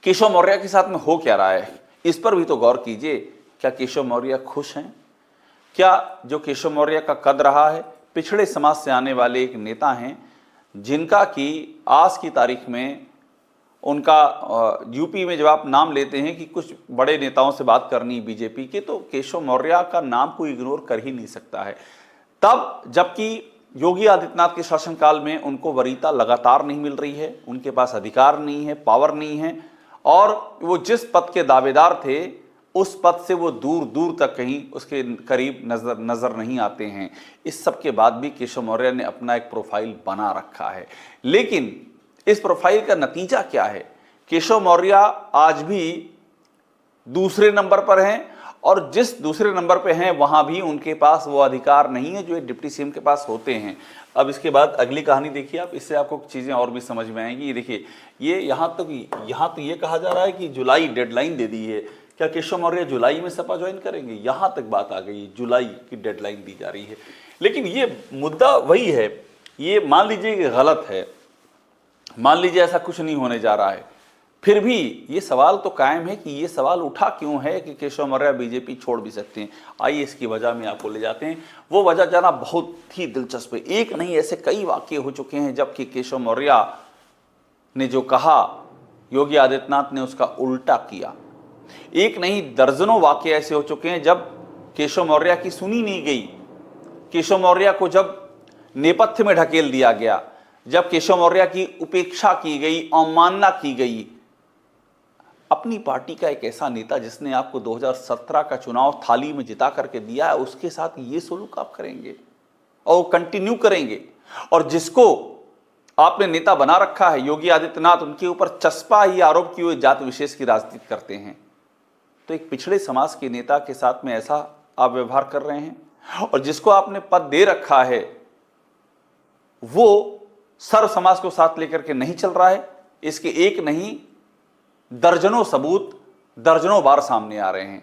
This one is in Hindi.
केशव मौर्य के साथ में हो क्या रहा है, इस पर भी तो गौर कीजिए। क्या केशव मौर्य खुश हैं? क्या जो केशव मौर्य का कद रहा है, पिछड़े समाज से आने वाले एक नेता हैं जिनका कि आज की तारीख में उनका यूपी में जब आप नाम लेते हैं कि कुछ बड़े नेताओं से बात करनी बीजेपी के, तो केशव मौर्य का नाम कोई इग्नोर कर ही नहीं सकता है। तब जबकि योगी आदित्यनाथ के शासनकाल में उनको वरीयता लगातार नहीं मिल रही है, उनके पास अधिकार नहीं है, पावर नहीं है, और वो जिस पद के दावेदार थे उस पद से वो दूर दूर तक कहीं उसके करीब नजर नहीं आते हैं। इस सब के बाद भी केशव मौर्य ने अपना एक प्रोफाइल बना रखा है। लेकिन इस प्रोफाइल का नतीजा क्या है? केशव मौर्य आज भी दूसरे नंबर पर हैं, और जिस दूसरे नंबर पे हैं वहां भी उनके पास वो अधिकार नहीं है जो डिप्टी सीएम के पास होते हैं। अब इसके बाद अगली कहानी देखिए आप, इससे आपको चीजें और भी समझ में आएंगी। देखिए ये यहाँ तो ये कहा जा रहा है कि जुलाई डेडलाइन दे दी है। क्या केशव मौर्य जुलाई में सपा ज्वाइन करेंगे? यहां तक बात आ गई, जुलाई की डेडलाइन दी जा रही है। लेकिन ये मुद्दा वही है, ये मान लीजिए कि गलत है, मान लीजिए ऐसा कुछ नहीं होने जा रहा है, फिर भी ये सवाल तो कायम है कि ये सवाल उठा क्यों है कि केशव मौर्य बीजेपी छोड़ भी सकते हैं। आइए इसकी वजह में आपको ले जाते हैं। वो वजह जाना बहुत ही दिलचस्प है। एक नहीं ऐसे कई वाकये हो चुके हैं जबकि केशव मौर्य ने जो कहा योगी आदित्यनाथ ने उसका उल्टा किया। एक नहीं दर्जनों वाकये ऐसे हो चुके हैं जब केशव मौर्य की सुनी नहीं गई, केशव मौर्य को जब नेपथ्य में ढकेल दिया गया, जब केशव मौर्य की उपेक्षा की गई, अवमानना की गई। अपनी पार्टी का एक ऐसा नेता जिसने आपको 2017 का चुनाव थाली में जिता करके दिया है, उसके साथ ये सलूक आप करेंगे और कंटिन्यू करेंगे। और जिसको आपने नेता बना रखा है योगी आदित्यनाथ, उनके ऊपर चस्पा ही आरोप किए हुए जात विशेष की राजनीति करते हैं। तो एक पिछड़े समाज के नेता के साथ में ऐसा आप व्यवहार कर रहे हैं, और जिसको आपने पद दे रखा है वो सर्व समाज को साथ लेकर के नहीं चल रहा है। इसके एक नहीं दर्जनों सबूत दर्जनों बार सामने आ रहे हैं।